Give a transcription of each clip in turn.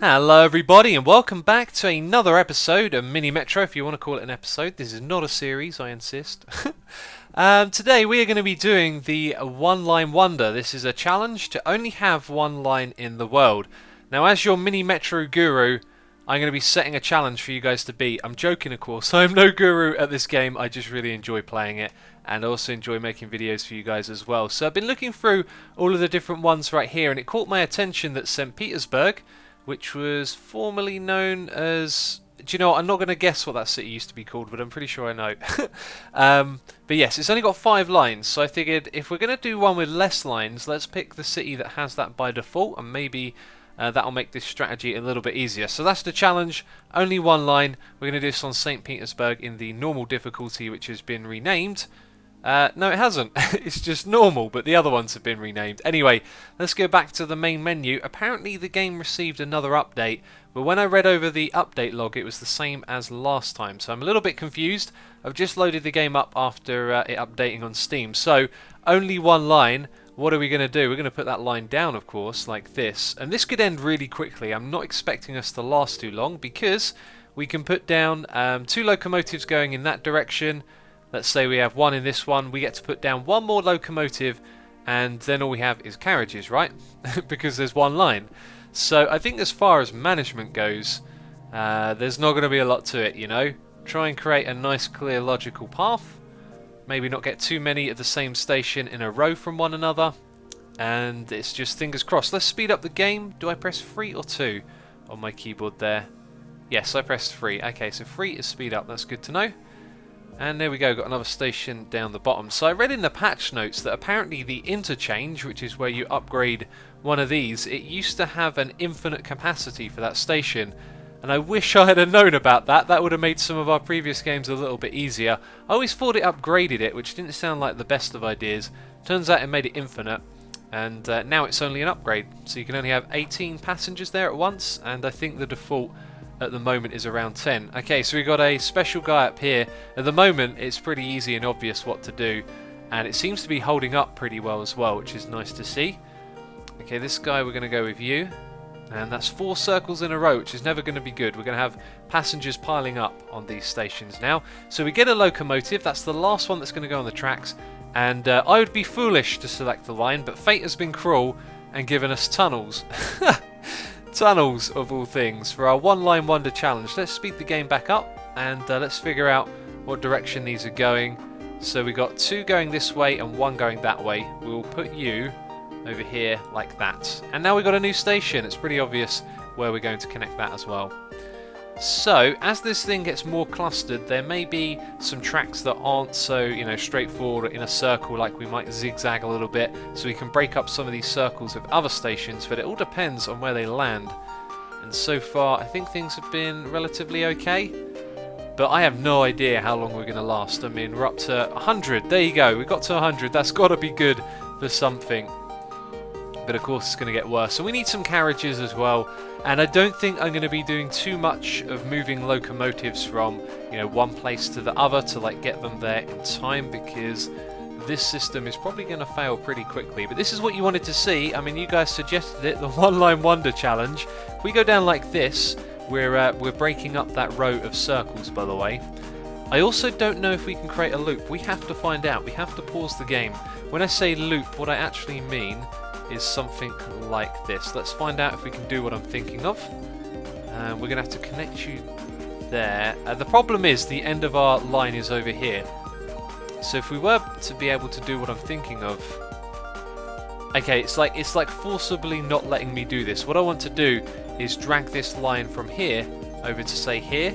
Hello everybody and welcome back to another episode of Mini Metro, if you want to call it an episode. This is not a series, I insist. Today we are going to be doing the one line wonder. This is a challenge to only have one line in the world. Now as your Mini Metro guru, I'm going to be setting a challenge for you guys to beat. I'm joking of course, I'm no guru at this game, I just really enjoy playing it. And also enjoy making videos for you guys as well. So I've been looking through all of the different ones right here and it caught my attention that St Petersburg, which was formerly known as... Do you know what? I'm not going to guess what that city used to be called, but I'm pretty sure I know. But yes, it's only got 5 lines, so I figured if we're going to do one with less lines, let's pick the city that has that by default, and maybe that'll make this strategy a little bit easier. So that's the challenge, only one line. We're going to do this on St Petersburg in the normal difficulty, which has been renamed. No, it hasn't. It's just normal, but the other ones have been renamed. Anyway, let's go back to the main menu. Apparently the game received another update, but when I read over the update log, it was the same as last time. So I'm a little bit confused. I've just loaded the game up after it updating on Steam. So, only one line. What are we going to do? We're going to put that line down, of course, like this. And this could end really quickly. I'm not expecting us to last too long, because we can put down 2 locomotives going in that direction. Let's say we have one in this one, we get to put down one more locomotive, and then all we have is carriages, right? Because there's one line. So I think as far as management goes, there's not going to be a lot to it, you know? Try and create a nice, clear, logical path. Maybe not get too many at the same station in a row from one another. And it's just fingers crossed. Let's speed up the game. Do I press 3 or 2 on my keyboard there? Yes, I pressed 3. Okay, so 3 is speed up. That's good to know. And there we go, got another station down the bottom. So I read in the patch notes that apparently the interchange, which is where you upgrade one of these, it used to have an infinite capacity for that station. And I wish I had known about that. That would have made some of our previous games a little bit easier. I always thought it upgraded it, which didn't sound like the best of ideas. Turns out it made it infinite. And now it's only an upgrade. So you can only have 18 passengers there at once. And I think the default at the moment is around 10. Okay, so we've got a special guy up here. At the moment, it's pretty easy and obvious what to do. And it seems to be holding up pretty well as well, which is nice to see. Okay, this guy we're going to go with you. And that's 4 circles in a row, which is never going to be good. We're going to have passengers piling up on these stations now. So we get a locomotive. That's the last one that's going to go on the tracks. And I would be foolish to select the line, but fate has been cruel and given us tunnels. Tunnels, of all things, for our one line wonder challenge. Let's speed the game back up and let's figure out what direction these are going. So we got 2 going this way and 1 going that way. We'll put you over here like that. And now we've got a new station. It's pretty obvious where we're going to connect that as well. So, as this thing gets more clustered, there may be some tracks that aren't so, you know, straightforward in a circle, like we might zigzag a little bit, so we can break up some of these circles with other stations, but it all depends on where they land. And so far, I think things have been relatively okay, but I have no idea how long we're going to last. I mean, we're up to 100. There you go, we got to 100. That's got to be good for something. But of course it's going to get worse. So we need some carriages as well. And I don't think I'm going to be doing too much of moving locomotives from, you know, one place to the other to like get them there in time, because this system is probably going to fail pretty quickly. But this is what you wanted to see. I mean, you guys suggested it, the one line wonder challenge. If we go down like this, we're breaking up that row of circles, by the way. I also don't know if we can create a loop. We have to find out. We have to pause the game. When I say loop, what I actually mean is something like this. Let's find out if we can do what I'm thinking of. We're going to have to connect you there. The problem is the end of our line is over here. So if we were to be able to do what I'm thinking of... Okay, it's like forcibly not letting me do this. What I want to do is drag this line from here over to say here,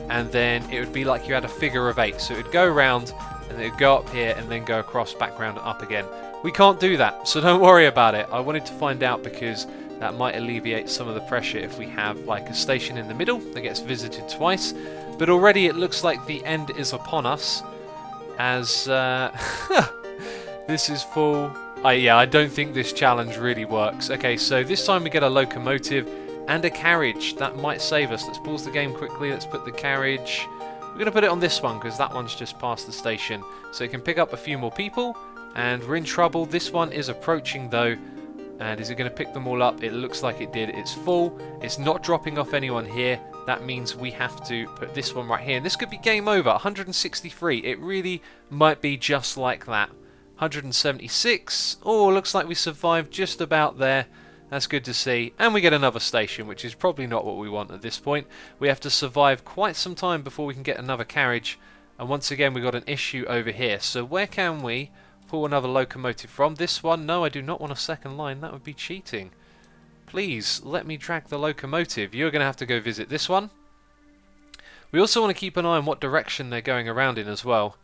and then it would be like you had a figure of 8. So it would go around and it would go up here and then go across, back round and up again. We can't do that, so don't worry about it. I wanted to find out because that might alleviate some of the pressure if we have like a station in the middle that gets visited twice. But already it looks like the end is upon us, as this is full. Yeah, I don't think this challenge really works. Okay, so this time we get a locomotive and a carriage. That might save us. Let's pause the game quickly. Let's put the carriage... We're going to put it on this one because that one's just past the station. So it can pick up a few more people. And we're in trouble. This one is approaching though. And is it going to pick them all up? It looks like it did. It's full. It's not dropping off anyone here. That means we have to put this one right here. And this could be game over. 163. It really might be just like that. 176. Oh, looks like we survived just about there. That's good to see. And we get another station, which is probably not what we want at this point. We have to survive quite some time before we can get another carriage. And once again, we've got an issue over here. So where can we pull another locomotive from? This one? No, I do not want a second line. That would be cheating. Please, let me drag the locomotive. You're going to have to go visit this one. We also want to keep an eye on what direction they're going around in as well.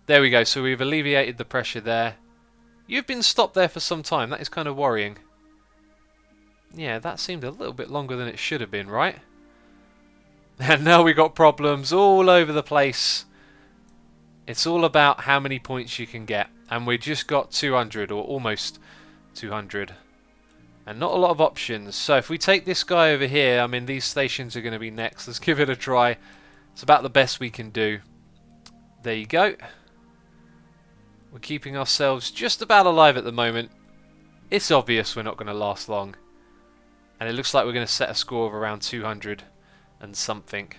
There we go. So we've alleviated the pressure there. You've been stopped there for some time. That is kind of worrying. Yeah, that seemed a little bit longer than it should have been, right? And now we got problems all over the place. It's all about how many points you can get. And we just got 200, or almost 200. And not a lot of options. So if we take this guy over here, I mean, these stations are going to be next. Let's give it a try. It's about the best we can do. There you go. We're keeping ourselves just about alive at the moment. It's obvious we're not going to last long. And it looks like we're going to set a score of around 200 and something.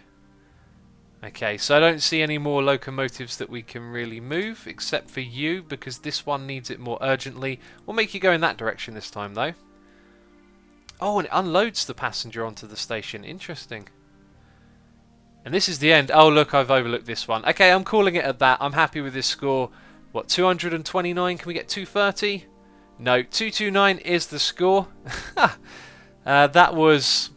Okay, so I don't see any more locomotives that we can really move, except for you, because this one needs it more urgently. We'll make you go in that direction this time, though. Oh, and it unloads the passenger onto the station. Interesting. And this is the end. Oh, look, I've overlooked this one. Okay, I'm calling it at that. I'm happy with this score. What, 229? Can we get 230? No, 229 is the score. That was...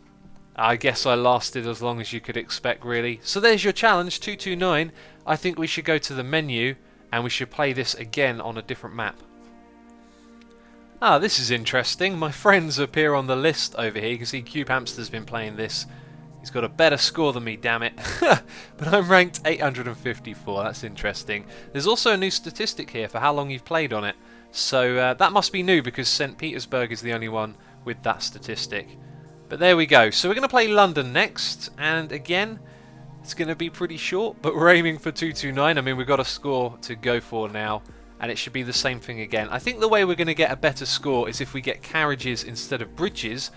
I guess I lasted as long as you could expect, really. So there's your challenge, 229. I think we should go to the menu and we should play this again on a different map. Ah, this is interesting. My friends appear on the list over here. You can see Cube Hamster's been playing this. He's got a better score than me, damn it. But I'm ranked 854. That's interesting. There's also a new statistic here for how long you've played on it. So that must be new because St Petersburg is the only one with that statistic. But there we go. So we're going to play London next. And again, it's going to be pretty short. But we're aiming for 229. I mean, we've got a score to go for now. And it should be the same thing again. I think the way we're going to get a better score is if we get carriages instead of bridges.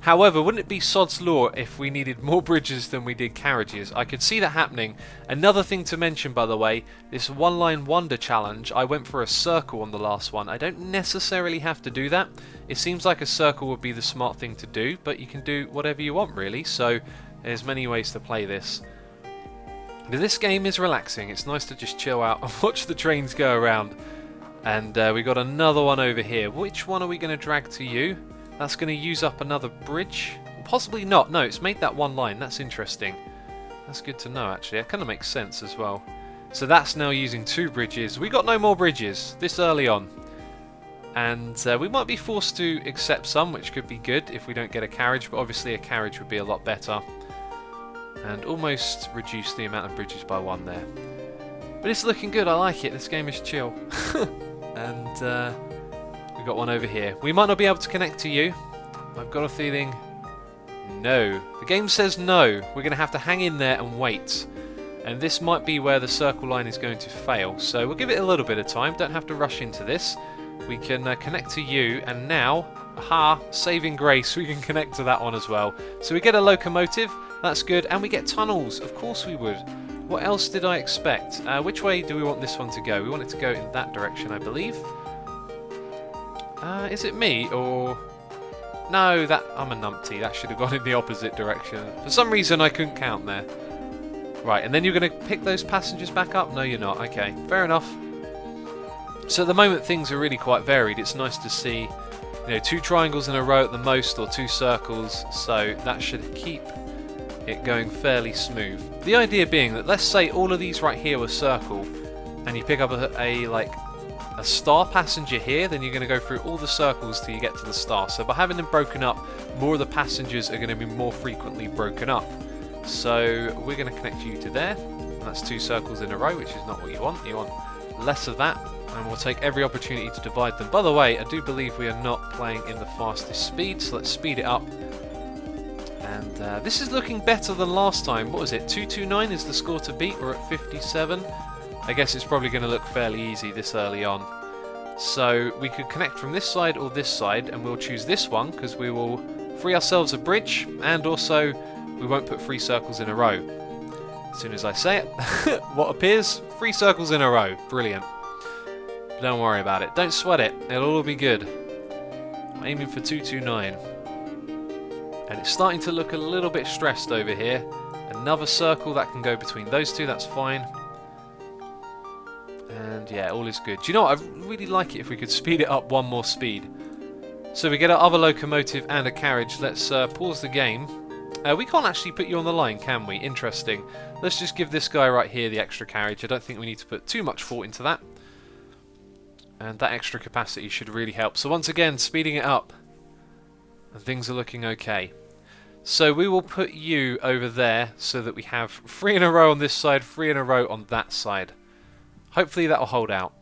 However, wouldn't it be sod's law if we needed more bridges than we did carriages? I could see that happening. Another thing to mention, by the way, this one-line wonder challenge, I went for a circle on the last one. I don't necessarily have to do that. It seems like a circle would be the smart thing to do, but you can do whatever you want, really. So there's many ways to play this. But this game is relaxing. It's nice to just chill out and watch the trains go around. And we got another one over here. Which one are we going to drag to you? That's going to use up another bridge? Possibly not. No, it's made that one line. That's interesting. That's good to know, actually. That kind of makes sense as well. So that's now using 2 bridges. We got no more bridges this early on. And we might be forced to accept some, which could be good if we don't get a carriage. But obviously a carriage would be a lot better. And almost reduce the amount of bridges by 1 there. But it's looking good. I like it. This game is chill. And... we've got one over here. We might not be able to connect to you. I've got a feeling... No. The game says no. We're going to have to hang in there and wait. And this might be where the circle line is going to fail. So we'll give it a little bit of time. Don't have to rush into this. We can connect to you. And now, aha, saving grace, we can connect to that one as well. So we get a locomotive. That's good. And we get tunnels. Of course we would. What else did I expect? Which way do we want this one to go? We want it to go in that direction, I believe. Is it me, or... No, I'm a numpty. That should have gone in the opposite direction. For some reason, I couldn't count there. Right, and then you're going to pick those passengers back up? No, you're not. Okay, fair enough. So at the moment, things are really quite varied. It's nice to see, 2 triangles in a row at the most, or 2 circles. So that should keep it going fairly smooth. The idea being that, let's say all of these right here were circle, and you pick up a star passenger here, then you're going to go through all the circles till you get to the star. So by having them broken up, more of the passengers are going to be more frequently broken up. So we're going to connect you to there. That's 2 circles in a row, which is not what you want. You want less of that, and we'll take every opportunity to divide them. By the way, I do believe we are not playing in the fastest speed, so let's speed it up. And this is looking better than last time. What was it? 229 is the score to beat. We're at 57. I guess it's probably going to look fairly easy this early on. So we could connect from this side or this side, and we'll choose this one because we will free ourselves a bridge, and also we won't put 3 circles in a row. As soon as I say it, what appears? 3 circles in a row. Brilliant. Don't worry about it. Don't sweat it. It'll all be good. I'm aiming for 229. And it's starting to look a little bit stressed over here. Another circle that can go between those two, that's fine. And yeah, all is good. Do you know what? I really like it if we could speed it up one more speed. So we get our other locomotive and a carriage. Let's pause the game. We can't actually put you on the line, can we? Interesting. Let's just give this guy right here the extra carriage. I don't think we need to put too much thought into that. And that extra capacity should really help. So once again, speeding it up. And things are looking okay. So we will put you over there so that we have 3 in a row on this side, 3 in a row on that side. Hopefully that will hold out.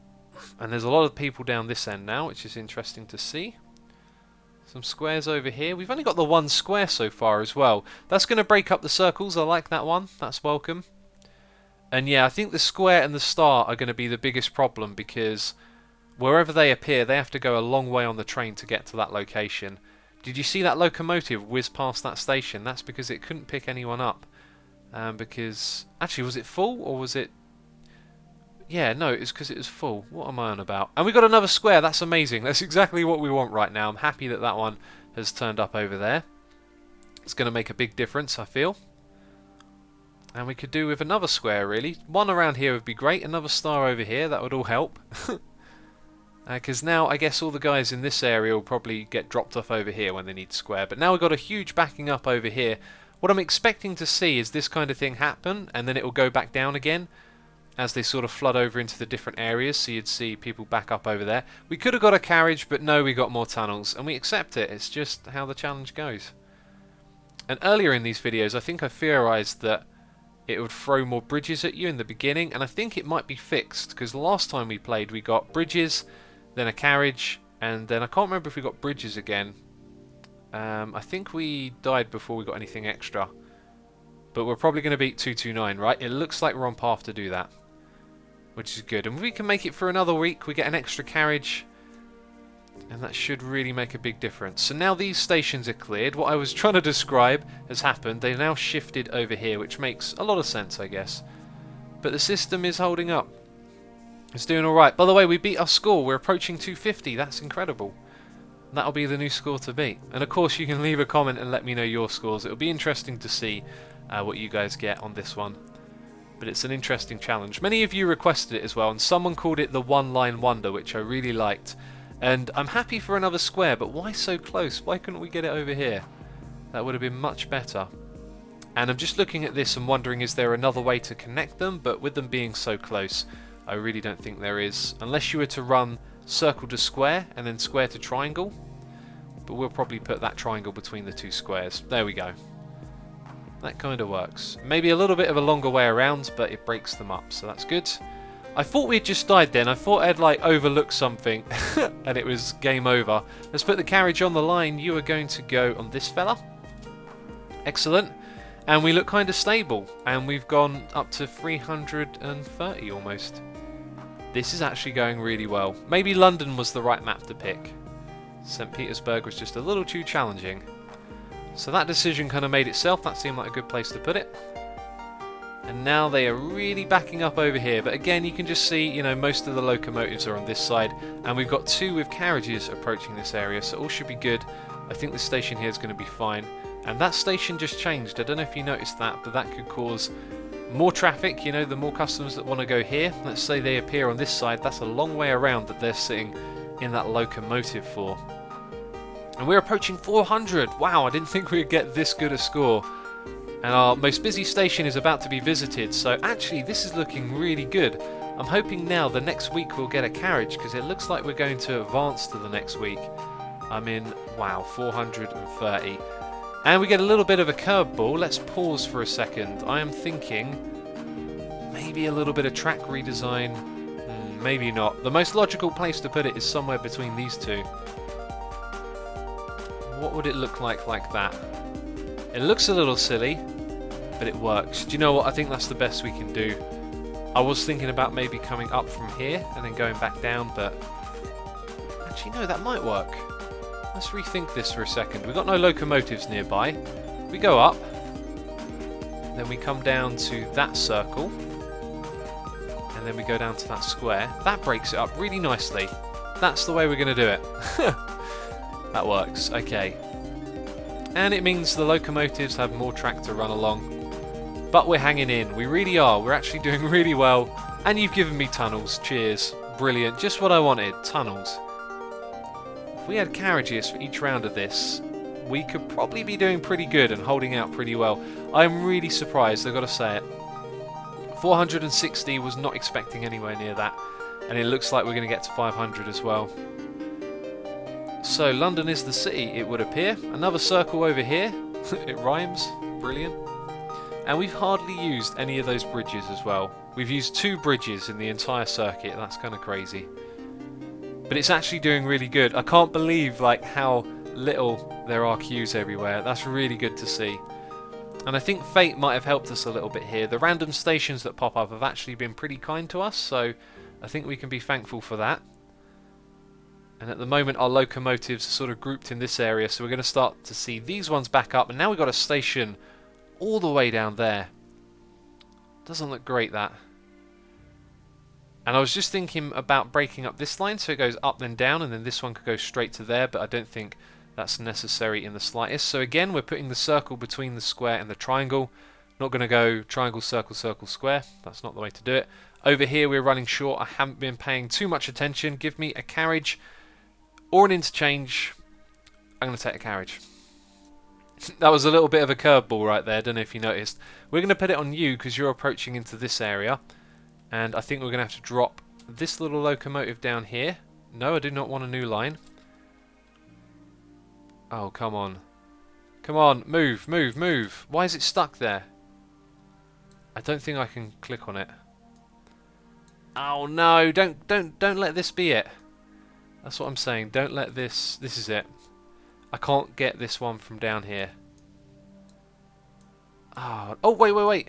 And there's a lot of people down this end now, which is interesting to see. Some squares over here. We've only got the 1 square so far as well. That's going to break up the circles. I like that one. That's welcome. And yeah, I think the square and the star are going to be the biggest problem because wherever they appear, they have to go a long way on the train to get to that location. Did you see that locomotive whiz past that station? That's because it couldn't pick anyone up. Because, actually, was it full or was it... Yeah, no, it's because it was full. What am I on about? And we got another square. That's amazing. That's exactly what we want right now. I'm happy that that one has turned up over there. It's going to make a big difference, I feel. And we could do with another square, really. One around here would be great. Another star over here. That would all help. Because now, I guess all the guys in this area will probably get dropped off over here when they need square. But now we've got a huge backing up over here. What I'm expecting to see is this kind of thing happen, and then it will go back down again as they sort of flood over into the different areas, so you'd see people back up over there. We could have got a carriage, but no, we got more tunnels, and we accept it. It's just how the challenge goes. And earlier in these videos, I think I theorized that it would throw more bridges at you in the beginning, and I think it might be fixed, because last time we played, we got bridges, then a carriage, and then I can't remember if we got bridges again. I think we died before we got anything extra. But we're probably going to beat 229, right? It looks like we're on path to do that, which is good. And if we can make it for another week, we get an extra carriage, and that should really make a big difference. So now these stations are cleared. What I was trying to describe has happened. They've now shifted over here, which makes a lot of sense, I guess. But the system is holding up. It's doing alright. By the way, we beat our score. We're approaching 250. That's incredible. That'll be the new score to beat. And of course, you can leave a comment and let me know your scores. It'll be interesting to see what you guys get on this one. But it's an interesting challenge. Many of you requested it as well, and someone called it the one-line wonder, which I really liked. And I'm happy for another square, but why so close? Why couldn't we get it over here? That would have been much better. And I'm just looking at this and wondering, is there another way to connect them? But with them being so close, I really don't think there is. Unless you were to run circle to square and then square to triangle. But we'll probably put that triangle between the two squares. There we go. That kind of works. Maybe a little bit of a longer way around, but it breaks them up, so that's good. I thought we'd just died then. I thought I'd like overlooked something and it was game over. Let's put the carriage on the line. You are going to go on this fella. Excellent. And we look kind of stable, and we've gone up to 330 almost. This is actually going really well. Maybe London was the right map to pick. St Petersburg was just a little too challenging. So that decision kind of made itself. That seemed like a good place to put it. And now they are really backing up over here. But again, you can just see, you know, most of the locomotives are on this side. And we've got 2 with carriages approaching this area. So all should be good. I think the station here is going to be fine. And that station just changed. I don't know if you noticed that, but that could cause more traffic. You know, the more customers that want to go here. Let's say they appear on this side. That's a long way around that they're sitting in that locomotive for. And we're approaching 400. Wow, I didn't think we'd get this good a score. And our most busy station is about to be visited. So actually, this is looking really good. I'm hoping now the next week we'll get a carriage, because it looks like we're going to advance to the next week. I'm in, wow, 430. And we get a little bit of a curveball. Let's pause for a second. I am thinking maybe a little bit of track redesign. Maybe not. The most logical place to put it is somewhere between these two. What would it look like that? It looks a little silly, but it works. Do you know what? I think that's the best we can do. I was thinking about maybe coming up from here and then going back down, but Actually, no, that might work. Let's rethink this for a second. We've got no locomotives nearby. We go up, then we come down to that circle, and then we go down to that square. That breaks it up really nicely. That's the way we're going to do it. That works. Okay. And it means the locomotives have more track to run along. But we're hanging in. We really are. We're actually doing really well. And you've given me tunnels. Cheers. Brilliant. Just what I wanted. Tunnels. If we had carriages for each round of this, we could probably be doing pretty good and holding out pretty well. I'm really surprised, I've got to say it. 460 was not expecting anywhere near that. And it looks like we're going to get to 500 as well. So London is the city, it would appear. Another circle over here. It rhymes. Brilliant. And we've hardly used any of those bridges as well. We've used 2 bridges in the entire circuit. That's kind of crazy. But it's actually doing really good. I can't believe like how little there are queues everywhere. That's really good to see. And I think fate might have helped us a little bit here. The random stations that pop up have actually been pretty kind to us, so I think we can be thankful for that. And at the moment our locomotives are sort of grouped in this area, so we're going to start to see these ones back up. And now we've got a station all the way down there. Doesn't look great, that. And I was just thinking about breaking up this line so it goes up then down, and then this one could go straight to there, but I don't think that's necessary in the slightest. So again, we're putting the circle between the square and the triangle. Not going to go triangle, circle, circle, square. That's not the way to do it. Over here we're running short. I haven't been paying too much attention. Give me a carriage or an interchange. I'm going to take a carriage. That was a little bit of a curveball right there. Don't know if you noticed. We're going to put it on you because you're approaching into this area. And I think we're going to have to drop this little locomotive down here. No, I do not want a new line. Oh, come on. Come on, move, move, move. Why is it stuck there? I don't think I can click on it. Oh no, don't let this be it. That's what I'm saying. Don't let this is it. I can't get this one from down here. Oh, wait.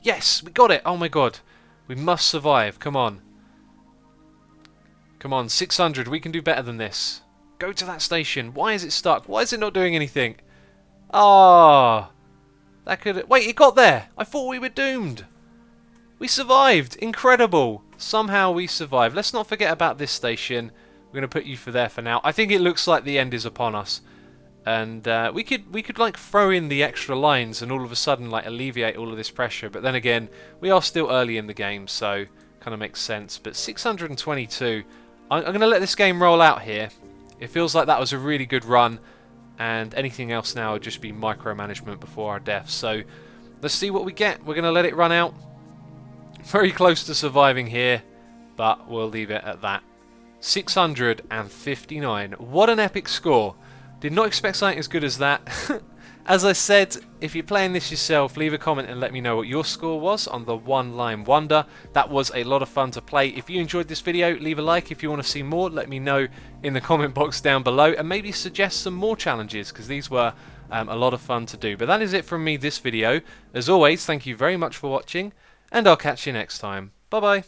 Yes, we got it. Oh my god. We must survive. Come on. Come on, 600. We can do better than this. Go to that station. Why is it stuck? Why is it not doing anything? Ah, that could... Wait, it got there. I thought we were doomed. We survived. Incredible. Somehow we survived. Let's not forget about this station. We're going to put you for there for now. I think it looks like the end is upon us. And we could like throw in the extra lines and all of a sudden like alleviate all of this pressure. But then again, we are still early in the game, so kind of makes sense. But 622, I'm going to let this game roll out here. It feels like that was a really good run, and anything else now would just be micromanagement before our death. So let's see what we get. We're going to let it run out. Very close to surviving here, but we'll leave it at that. 659. What an epic score. Did not expect something as good as that. As I said, if you're playing this yourself, leave a comment and let me know what your score was on the One Line Wonder. That was a lot of fun to play. If you enjoyed this video, leave a like. If you want to see more, let me know in the comment box down below, and maybe suggest some more challenges, because these were a lot of fun to do. But that is it from me this video. As always, thank you very much for watching, and I'll catch you next time. Bye bye.